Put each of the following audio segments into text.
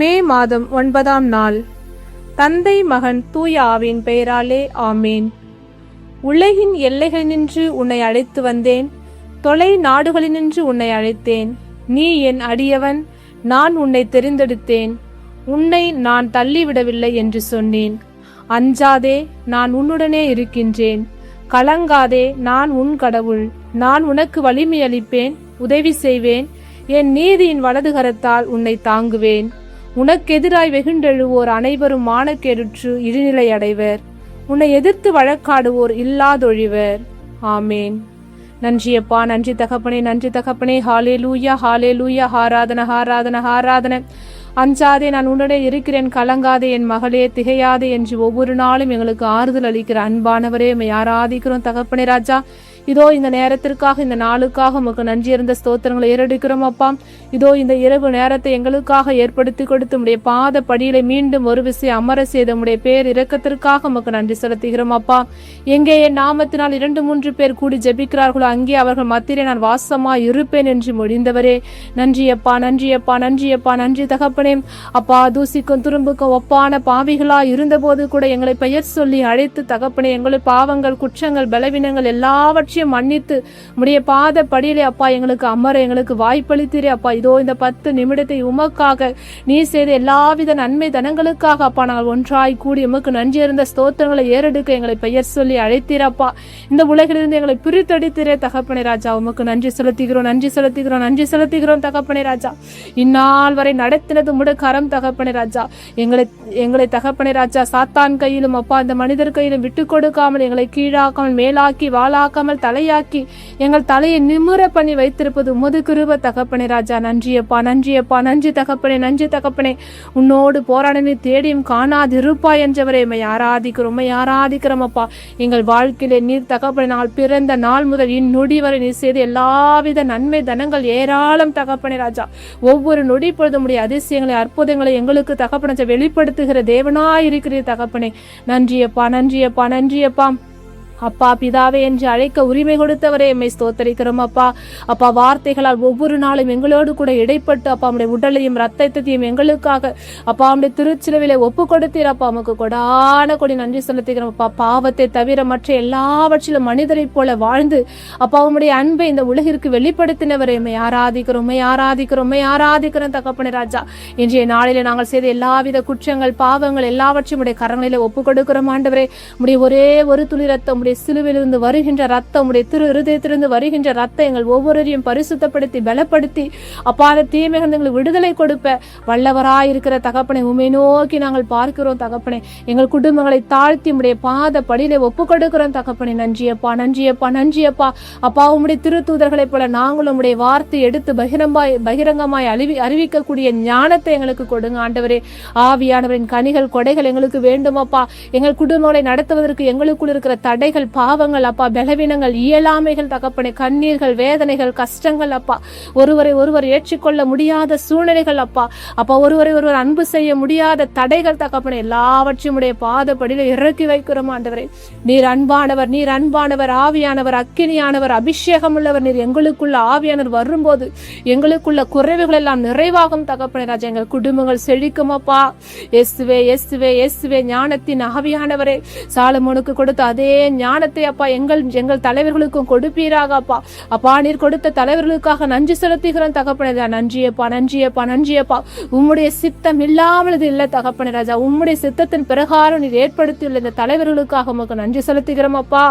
மே மாதம் 9ஆம் நாள். தந்தை மகன் தூய ஆவியின் பெயராலே ஆமேன். உலகின் எல்லைகளினின்று உன்னை அழைத்து வந்தேன், தொலை நாடுகளினின்று உன்னை அழைத்தேன். நீ என் அடியவன், நான் உன்னை தெரிந்தெடுத்தேன், உன்னை நான் தள்ளிவிடவில்லை என்று சொன்னேன். அஞ்சாதே, நான் உன்னுடனே இருக்கின்றேன். கலங்காதே, நான் உன் கடவுள். நான் உனக்கு வலிமை அளிப்பேன், உதவி செய்வேன். என் நீதியின் வலது கரத்தால் உன்னை தாங்குவேன். உனக்கெதிராய் வெகுண்டெழுவோர் அனைவரும் மானக்கேடுற்று இழிநிலை அடைவர். உன்னை எதிர்த்து வழக்காடுவோர் இல்லாதொழிவர். ஆமேன். நன்றியப்பா, நன்றி தகப்பனே, நன்றி தகப்பனே. ஹalleluya, ஹalleluya. ஆராதனை, ஆராதனை, ஆராதனை. அஞ்சாதே, நான் உன்னுடைய இருக்கிறேன். கலங்காதே என் மகளே, திகையாதே என்று ஒவ்வொரு நாளும் எங்களுக்கு ஆறுதல் அளிக்கிற அன்பானவரே, உம்மை ஆராதிக்கிறோம் தகப்பனே ராஜா. இதோ இந்த நேரத்திற்காக, இந்த நாளுக்காக உமக்கு நன்றி இருந்த ஸ்தோத்திரங்களை ஏறெடுக்கிறோம் அப்பா. இதோ இந்த இரவு நேரத்தை எங்களுக்காக ஏற்படுத்தி கொடுத்து உம்முடைய பாத படியில மீண்டும் ஒரு விசை அமர செய்த உம்முடைய பேர் இரக்கத்திற்காக உமக்கு நன்றி செலுத்துகிறோம் அப்பா. எங்கே என் நாமத்தினால் 2-3 பேர் கூடி ஜெபிக்கிறார்களோ அங்கே அவர்கள் மத்தியிலே நான் வாசமாய் இருப்பேன் என்று மொழிந்தவரே, நன்றியப்பா, நன்றியப்பா, நன்றியப்பா, நன்றி தகப்பனே. அப்பா, தூசிக்கும் துரும்புக்கும் ஒப்பான பாவிகளாய் இருந்தபோது கூட எங்களை பெயர் சொல்லி அழைத்து தகப்பனே, எங்களுடைய பாவங்கள், குற்றங்கள், பலவீனங்கள் எல்லாவற்றையும் மன்னித்து உம்முடைய பாத படியிலே அப்பா எங்களுக்கு அமர எங்களுக்கு வாய்ப்பளித்தீரே அப்பா. இதோ இந்த 10 நிமிடத்தை உமக்காக நீ செய்த எல்லாவித நன்மை தனங்களுக்காக அப்பா நாங்கள் ஒன்றாய் கூடி உமக்கு நன்றி இருந்த ஸ்தோத்திரங்களை ஏறெடுக்க எங்களை பெயர் சொல்லி அழைத்தீரப்பா. இந்த உலகிலிருந்து எங்களை பிரித்தடித்தீரே தகப்பனே ராஜா. உமக்கு நன்றி செலுத்துகிறோம், நன்றி செலுத்துகிறோம், நன்றி செலுத்துகிறோம் தகப்பனே ராஜா. இந்நாள் வரை நடத்தினது உம்முடைய கரம் தகப்பனே ராஜா. எங்களை தகப்பனே ராஜா சாத்தான் கையிலும் அப்பா இந்த மனிதர் கையிலும் விட்டு கொடுக்காமல், எங்களை கீழாக்காமல், மேலாக்கி வாளாக்காமல் தலையாக்கி எங்கள் தலையை நிமிர பண்ணி வைத்திருப்பது உமது கிருபை தகப்பனே ராஜா. நன்றியப்பா, நன்றியப்பா, நன்றி தகப்பனே, நன்றி தகப்பனே. உன்னோடு போராடனை தேடியும் காணாதிருப்பாய் என்றவரே, உம்மை ஆராதிக்கிறோம், உம்மை ஆராதிக்கிறோம் அப்பா. எங்கள் வாழ்க்கையிலே நீர் தகப்பனே நாள் பிறந்த நாள் முதல் இந்நொடி வரை நீர் செய்த எல்லாவித நன்மை தனங்கள் ஏராளம் தகப்பனே ராஜா. ஒவ்வொரு நொடி பொழுது உம்முடைய அதிசயங்களை, அற்புதங்களை எங்களுக்கு தகப்பனை வெளிப்படுத்துகிற தேவனாய் இருக்கிறீர் தகப்பனே. நன்றியப்பா, நன்றியப்பா, நன்றியப்பா. அப்பா பிதாவே என்று அழைக்க உரிமை கொடுத்தவரே எம்மை ஸ்தோத்தரிக்கிறோம் அப்பா. அப்பா, வார்த்தைகளால் ஒவ்வொரு நாளும் எங்களோடு கூட இடைப்பட்டு அப்பா உம்முடைய உடலையும் ரத்தத்தையும் எங்களுக்காக அப்பா உம்முடைய திருச்சிலுவையிலே ஒப்பு கொடுத்தீர் அப்பா. உமக்கு கொடான கொடி நன்றி செலுத்துகிறோம் அப்பா. பாவத்தை தவிர மற்ற எல்லாவற்றிலும் மனிதரை போல வாழ்ந்து அப்பா உம்முடைய அன்பை இந்த உலகிற்கு வெளிப்படுத்தினவரை எம்மை ஆராதிக்கிறோம், உம்மை ஆராதிக்கிறோம், உம்மை ஆராதிக்கிறோம் தகப்பனே ராஜா. இன்றைய நாளிலே நாங்கள் செய்த எல்லாவித குற்றங்கள், பாவங்கள் எல்லாவற்றையும் உடைய கரங்களிலே ஒப்பு கொடுக்கிறோம் ஆண்டவரே. உம்முடைய ஒரே ஒரு துளி ரத்தம், சிலுவிலிருந்து வருகின்ற ரத்தம், உடைய திரு இருதயத்திலிருந்து வருகின்ற ரத்தம் எங்கள் ஒவ்வொருவரையும் பரிசுத்தப்படுத்தி பலப்படுத்தி அப்பாத தீமைகள் விடுதலை கொடுப்ப வல்லவராயிருக்கிற தகப்பனை உம்மை நோக்கி நாங்கள் பார்க்கிறோம் தகப்பனே. எங்கள் குடும்பங்களை தாழ்த்தி உம்முடைய பாத படியிலே ஒப்பு கொடுக்கிறோம் தகப்பனே. நன்றியப்பா, நன்றியப்பா, நன்றியப்பா. அப்பா, உம்முடைய திருத்தூதர்களைப் போல நாங்களும் உம்முடைய வார்த்தை எடுத்து பகிரங்கமாய் அறிவிக்கக்கூடிய ஞானத்தை எங்களுக்கு கொடுங்க ஆண்டவரே. ஆவியானவரின் கனிகள், கொடைகள் எங்களுக்கு வேண்டும் அப்பா. எங்கள் குடும்பங்களை நடத்துவதற்கு எங்களுக்குள் இருக்கிற தடைகள், பாவங்கள் அப்பா, பலவீனங்கள், இயலாமைகள் தகப்பனே, கண்ணீர்கள், வேதனைகள், கஷ்டங்கள் அப்பா, ஒருவர் ஏற்றுக்கொள்ள முடியாத சூழ்நிலைகள் அப்பா, ஒருவர் அன்பு செய்ய முடியாத தடைகள் தகப்பனே, எல்லாவற்றையும் உடைய பாதப்படியில இறக்கி வைக்கிறோம் ஆண்டவரே. நீர் அன்பானவர், நீர் அன்பானவர், ஆவியானவர், அக்கினியானவர், அபிஷேகம் உள்ளவர். நீர் எங்களுக்குள்ள ஆவியானவர் வரும்போது எங்களுக்குள்ள குறைவுகள் எல்லாம் நிறைவாகும் தகப்பனே ராஜா. எங்கள் குடும்பங்கள் செழிக்கும் அப்பா. இயேசுவே, இயேசுவே, இயேசுவே. ஞானத்தின் ஆவியானவரே, சாலமோனுக்கு கொடுத்த அதே ஞானத்தை அப்பா எங்கள் தலைவர்களுக்கும் கொடுப்பீராக அப்பா. அப்பா, நீர் கொடுத்த தலைவர்களுக்காக நன்றி செலுத்துகிறோம் தகப்பனே ராஜா. நன்றியப்பா, நன்றியப்பா, நன்றியப்பா. உம்முடைய சித்தம் இல்லாமல் இது இல்லை தகப்பனே ராஜா. உம்முடைய சித்தத்தின் பிரகாரம் நீர் ஏற்படுத்தியுள்ள இந்த தலைவர்களுக்காக உமக்கு நன்றி செலுத்துகிறோம் அப்பா.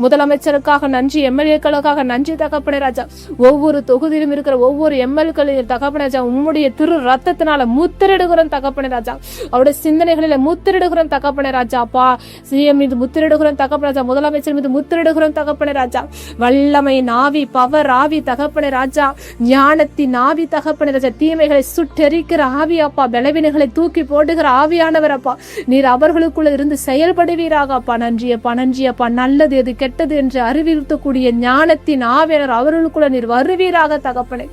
முதலமைச்சருக்காக நன்றி, எம்எல்ஏக்களுக்காக நன்றி தகப்பனே ராஜா. ஒவ்வொரு தொகுதியிலும் இருக்கிற ஒவ்வொரு எம்எல்ஏக்களின் தகப்பனே ராஜா உம்முடைய திரு ரத்தத்தினால முத்திரிடுகிறோம் தகப்பனே ராஜா. அவருடைய சிந்தனைகளில முத்திரிடுகிறோம் தகப்பனே ராஜா. அப்பா, சிஎம் மீது முத்திரிடுகிறோம் தகப்பனே ராஜா. முதலமைச்சர் மீது முத்திரிடுகிறோம் தகப்பனே ராஜா. வல்லமையின் ஆவி, பவர் ஆவி தகப்பனே ராஜா. ஞானத்தின் ஆவி தகப்பனே ராஜா. தீமைகளை சுட்டெரிக்கிற ஆவி அப்பா, பலவீனங்களை தூக்கி போடுகிற ஆவியானவர் அப்பா. நீர் அவர்களுக்குள்ள இருந்து செயல்படுவீராக அப்பா. நன்றியப்பா, நன்றியப்பா. நல்லது எது கெட்டது என்று அறிவிக்கக்கூடிய ஞானத்தின் ஆவியானவர் அவர்களுக்குள்ள நீர் வருவீராக தகப்பனே.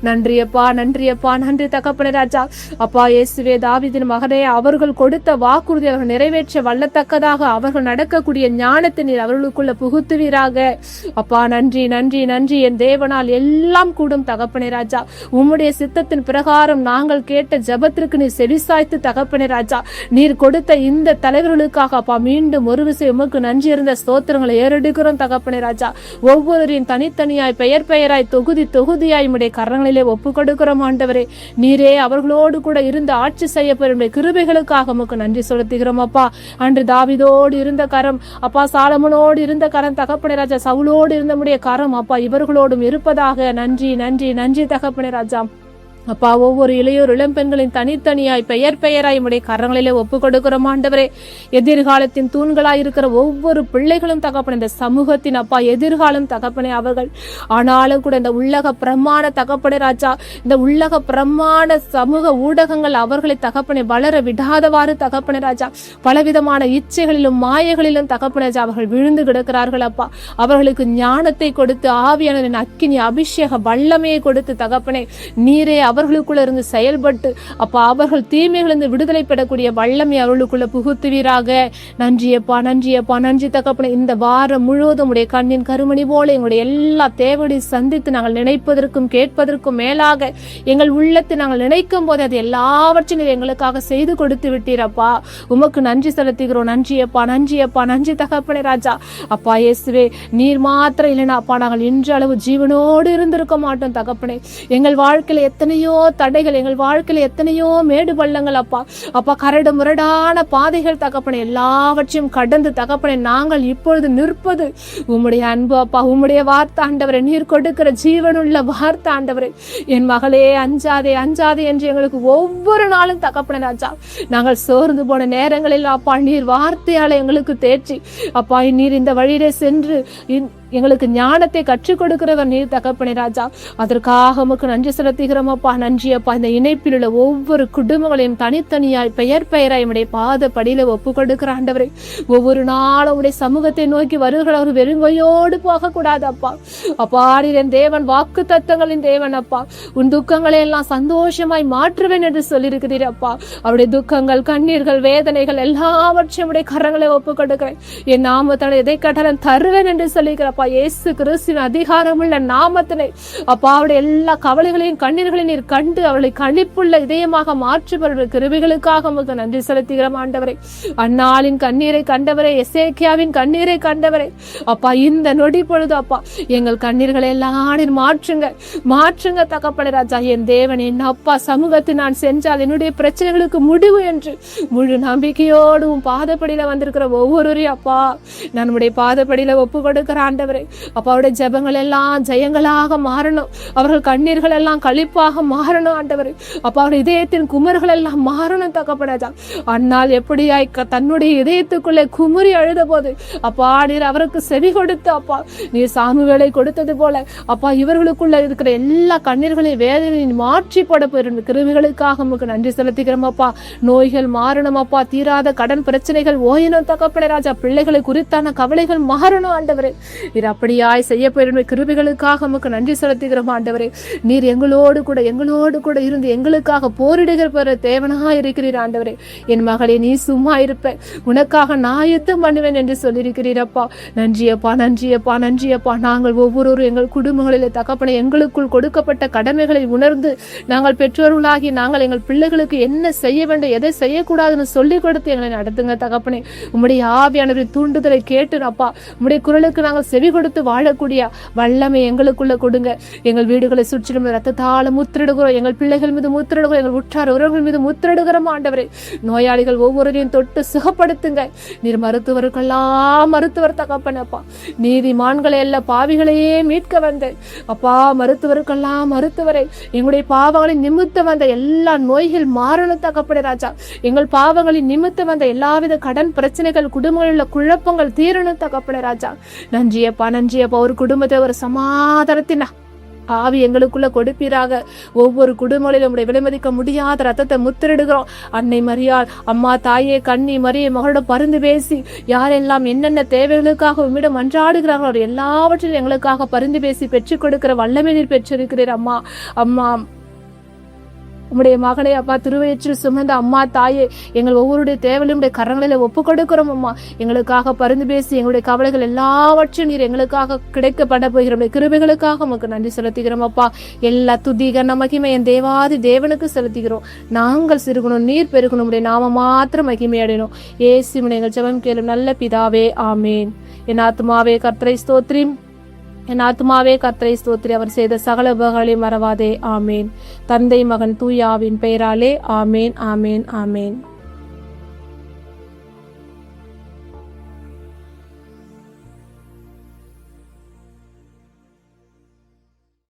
நன்றியப்பா, நன்றியப்பா, நன்றி தகப்பனே ராஜா. அப்பா, இயேசுவே, தாவீதின் மகனே, அவர்கள் கொடுத்த வாக்குறுதி அவர்கள் நிறைவேற்ற வல்லத்தக்கதாக அவர்கள் நடக்கக்கூடிய ஞானத்தை நீர் அவர்களுக்குள்ள புகுத்துவீராக. அப்பா நன்றி நன்றி நன்றி. என் தேவனால் எல்லாம் கூடும் தகப்பனே ராஜா. உம்முடைய சித்தத்தின் பிரகாரம் நாங்கள் கேட்ட ஜெபத்திற்கு நீர் செவிசாய்த்து தகப்பனே ராஜா, நீர் கொடுத்த இந்த தலைவர்களுக்காக அப்பா மீண்டும் ஒரு விஷயம் உமக்கு நன்றி இருந்த ஸ்தோத்திரங்களை ஏறெடுக்கிறோம் தகப்பனே ராஜா. ஒவ்வொருவரையும் தனித்தனியாய் பெயர் பெயராய் தொகுதி தொகுதியாய் உம்முடைய கரங்களிலே ஒப்பு கொடுக்கிறோம் ஆண்டவரே. நீரே அவர்களோடு கூட இருந்து ஆட்சி செய்யப்படும் கிருபைகளுக்காக உமக்கு நன்றி செலுத்துகிறோம் அப்பா. அன்று தாவீதோடு இருந்த கரம் அப்பா, சாலமோனோடு இருந்த கரம் தகப்பனே ராஜா, சவுலோடு இருந்தமுடைய கரம் அப்பா இவர்களோடும் இருப்பதாக. நன்றி நன்றி நன்றி தகப்பனே ராஜா. அப்பா ஒவ்வொரு இளையோர் இளம்பெண்களின் தனித்தனியாய் பெயர் பெயராய் உடைய கரங்களிலே ஒப்பு கொடுக்கிறோம் ஆண்டவரே. எதிர்காலத்தின் தூண்களாய் இருக்கிற ஒவ்வொரு பிள்ளைகளும் தகப்பனே, இந்த சமூகத்தின் அப்பா எதிர்காலம் தகப்பனே அவர்கள். ஆனாலும் கூட இந்த உள்ளக பிரமாண தகப்பனே ராஜா, இந்த உள்ளக பிரமாண சமூக ஊடகங்கள் அவர்களை தகப்பனை வளர விடாதவாறு தகப்பனே ராஜா, பலவிதமான இச்சைகளிலும் மாயைகளிலும் தகப்பனே ராஜா அவர்கள் விழுந்து கிடக்கிறார்கள் அப்பா. அவர்களுக்கு ஞானத்தை கொடுத்து ஆவியானவரின் அக்கினி அபிஷேக வல்லமையை கொடுத்து தகப்பனே நீரே அவர்களுக்குள்ள இருந்து செயல்பட்டு அப்பா அவர்கள் தீமைகளிலிருந்து விடுதலை பெறக்கூடிய வல்லமை அவர்களுக்குள்ள புகுத்துவீராக. நன்றியப்பா நன்றியப்பா நன்றி தகப்பனே. இந்த வாரம் முழுவதும் உடைய கண்ணின் கருமணி போல எங்களுடைய எல்லா தேவையை சந்தித்து நாங்கள் நினைப்பதற்கும் கேட்பதற்கும் மேலாக எங்கள் உள்ளத்தை நாங்கள் நினைக்கும் போது அது எல்லாவற்றையும் எங்களுக்காக செய்து கொடுத்து விட்டீரப்பா. உமக்கு நன்றி செலுத்துகிறோம். நன்றியப்பா நன்றியப்பா நன்றி தகப்பனே ராஜா. அப்பா இயேசுவே, நீர் மாத்திரம் இல்லைனா அப்பா நாங்கள் இன்று அளவு ஜீவனோடு இருந்திருக்க மாட்டோம் தகப்பனே. எங்கள் வாழ்க்கையில எத்தனையோ தடைகள், எங்கள் வாழ்க்கையில எத்தனையோ மேடு பள்ளங்கள் அப்பா அப்பா கரடு முரடான பாதைகள் தகப்பனே, எல்லாவற்றையும் கடந்து தகப்பனே நாங்கள் இப்பொழுது நிற்பது உம்முடைய அன்பு அப்பா, உம்முடைய வார்த்தை ஆண்டவரே, நீர் கொடுக்கிற ஜீவனுள்ள வார்த்தை ஆண்டவரே. என் மகளே அஞ்சாதே அஞ்சாதே என்று எங்களுக்கு ஒவ்வொரு நாளும் தகப்பனே ராஜா நாங்கள் சோர்ந்து போன நேரங்களில் அப்பா நீர் வார்த்தையால எங்களுக்கு தேற்றி அப்பா நீர் இந்த வழியிலே சென்று எங்களுக்கு ஞானத்தை கற்றுக் கொடுக்கிறவர் நீர் தகப்பனே ராஜா. அதற்காக உமக்கு நன்றி செலுத்துகிறோம் அப்பா. நன்றி அப்பா. இந்த இணைப்பில் உள்ள ஒவ்வொரு குடும்பங்களையும் தனித்தனியாய் பெயர் பெயராய் உடைய பாத படியில ஒப்பு கொடுக்கிற ஆண்டவரே. ஒவ்வொரு நாளும் உடைய சமூகத்தை நோக்கி வருகிறவர் வெறுங்கையோடு போக கூடாது அப்பா. அப்பா நீர் என் தேவன், வாக்கு தத்தங்களின் தேவன் அப்பா. உன் துக்கங்களை எல்லாம் சந்தோஷமாய் மாற்றுவேன் என்று சொல்லியிருக்கிறீர் அப்பா. அவருடைய துக்கங்கள், கண்ணீர்கள், வேதனைகள் எல்லாவற்றையும் உடைய கரங்களை ஒப்பு கொடுக்கிறேன். என் நாமத்தால் எதை கட்டாலும் தருவேன் என்று சொல்லிக்கிறப்பா. இயேசு கிறிஸ்துவின் அதிகாரமுள்ள நாமத்தினை அப்பா அவருடைய எல்லா கவலைகளையும் கண்ணீர்களையும் நீர் கண்டு அவளை களிப்புள்ள இதயமாக மாற்றுபவருடைய கிருபைகளுக்காக உங்களுக்கு நன்றி செலுத்துகிறோம் ஆண்டவரே. அன்னாளின் கண்ணீரை கண்டவரே, எசேக்கியாவின் கண்ணீரை கண்டவரே அப்பா, இந்த நொடி பொழுது அப்பா எங்கள் கண்ணீர்களை எல்லாம் நீர் மாற்றுங்க மாற்றுங்க தகப்பனே ராஜா. என் தேவன், என் அப்பா சமூகத்தில் நான் சென்றால் என்னுடைய பிரச்சனைகளுக்கு முடிவு என்று முழு நம்பிக்கையோடு உன் பாதப்படியில வந்திருக்கிற ஒவ்வொருவரையும் அப்பா நான் உடைய பாதப்படியில ஒப்பு கொடுக்கிற ஆண்டவரே. அப்பா அவருடைய ஜெபங்கள் எல்லாம் ஜெயங்களாக மாறணும், அவர்கள் கண்ணீர்கள் எல்லாம் களிப்பாக மாறணும் ஆண்டவரே. அப்பா அவருடைய இதயத்தின் குமர்கள் எல்லாம் மாறணும் தகப்பனே ராஜா. அன்னால் எப்படியாய் தன்னுடைய இதயத்துக்குள்ளே குமுறி அழுத போது அப்பா நீர் அவருக்கு செவி கொடுத்து அப்பா நீர் சாமுவேலை கொடுத்தது போல அப்பா இவர்களுக்குள்ள இருக்கிற எல்லா கண்ணீர்களையும் வேதனையும் மாற்றி போட போயிருந்த கிருமிகளுக்காக நமக்கு நன்றி செலுத்துகிறோம் அப்பா. நோய்கள் மாறணும் அப்பா, தீராத கடன் பிரச்சனைகள் ஓயணும் தகப்பனே ராஜா. பிள்ளைகளை குறித்தான கவலைகள் மாறணும் ஆண்டவரே. நீர் அப்படியாய் செய்ய போயிருந்த கிருபைகளுக்காக நமக்கு நன்றி செலுத்துகிறோம் ஆண்டவரே. நீர் எங்களோடு கூட இருந்து எங்களுக்காக போரிடுகிற தேவனாக இருக்கிறீர் ஆண்டவரே. என் மகளே, நீ சும்மா இருப்ப, உனக்காக நான் யுத்தம் பண்ணுவேன் என்று சொல்லியிருக்கிறீரப்பா. நன்றியப்பா நன்றியப்பா நன்றியப்பா. நாங்கள் ஒவ்வொருவரும் எங்கள் குடும்பங்களிலே தகப்பனை எங்களுக்குள் கொடுக்கப்பட்ட கடமைகளை உணர்ந்து நாங்கள் பெற்றோர்களாகி நாங்கள் எங்கள் பிள்ளைகளுக்கு என்ன செய்ய வேண்டும், எதை செய்யக்கூடாதுன்னு சொல்லிக் கொடுத்து எங்களை நடத்துங்க தகப்பனே. உம்முடைய ஆவியானவரின் தூண்டுதலை கேட்டு அப்பா உம்முடைய குரலுக்கு நாங்கள் செவி கொடுத்து வாழக்கூடிய வல்லமை எங்களுக்குள்ள கொடுங்க. எங்கள் வீடுகளை சுற்றிலும் ரத்தத்தால முத்திரிடுகிறோம், எங்கள் பிள்ளைகள் மீது முத்திரிடுகிறோம், எங்கள் உற்றார் உறவுகள் மீது முத்திரிடுகிறோம் ஆண்டவரே. நோயாளிகள் ஒவ்வொருவரையும் தொட்டு சுகப்படுத்துங்க. நீர் மருத்துவருக்கெல்லாம் மருத்துவர் தகப்பனப்பா. நீதிமான்களை அல்ல பாவிகளையே மீட்க வந்த அப்பா மருத்துவருக்கெல்லாம் மருத்துவரை. எங்களுடைய பாவங்களின் நிமித்தம் வந்த எல்லா நோய்கள் மாறணும் தகப்பனே ராஜா. எங்கள் பாவங்களின் நிமித்தம் வந்த எல்லாவித கடன் பிரச்சனைகள், குடும்பங்களில் உள்ள குழப்பங்கள் தீரணும் தகப்பனே ராஜா. நன்றியப்பா நன்றியப்பா. ஒரு குடும்பத்தை ஒரு சமாதானத்தின் ஆவி எங்களுக்குள்ள கொடுப்பீராக. ஒவ்வொரு குடும்பங்களிலும் விலைமதிக்க முடியாத ரத்தத்தை முத்திரிடுகிறோம். அன்னை மரியாள், அம்மா தாயே கண்ணி மரியை மகளோட பரிந்து பேசி யாரெல்லாம் என்னென்ன தேவைகளுக்காக உம்மிடம் மன்றாடுகிறார்களோ எல்லாவற்றிலும் எங்களுக்காக பரிந்து பேசி பெற்றுக் கொடுக்கிற வல்லமை நீர் பெற்றிருக்கிறீர் அம்மா. அம்மா உம்முடைய மகனை அப்பா திருவயிற்றில் சுமந்த அம்மா தாயே, எங்கள் ஒவ்வொருடைய தேவையும் கரங்களில் ஒப்பு கொடுக்கிறோம் அம்மா. எங்களுக்காக பரிந்து பேசி எங்களுடைய கவலைகள் எல்லாவற்றையும் நீர் எங்களுக்காக கிடைக்கப்பட போகிற கிருபைகளுக்காக உமக்கு நன்றி செலுத்துகிறோம் அப்பா. எல்லா துதிகன மகிமை என் தேவாதி தேவனுக்கு செலுத்துகிறோம். நாங்கள் சிறுகணும், நீர் பெருகணும், உடைய நாம மாத்திரம் மகிமை அடையணும். இயேசுவின் எங்கள் ஜெபம் கேளும் நல்ல பிதாவே, ஆமேன். என் ஆத்துமாவே கர்த்தரை ஸ்தோத்திரி, என் ஆத்துமாவே கர்த்தரை ஸ்தோத்திரி, அவர் செய்த சகல உபகாரங்களையும் மறவாதே. ஆமேன். தந்தை மகன் தூய ஆவியின் பெயராலே ஆமேன், ஆமேன், ஆமேன்.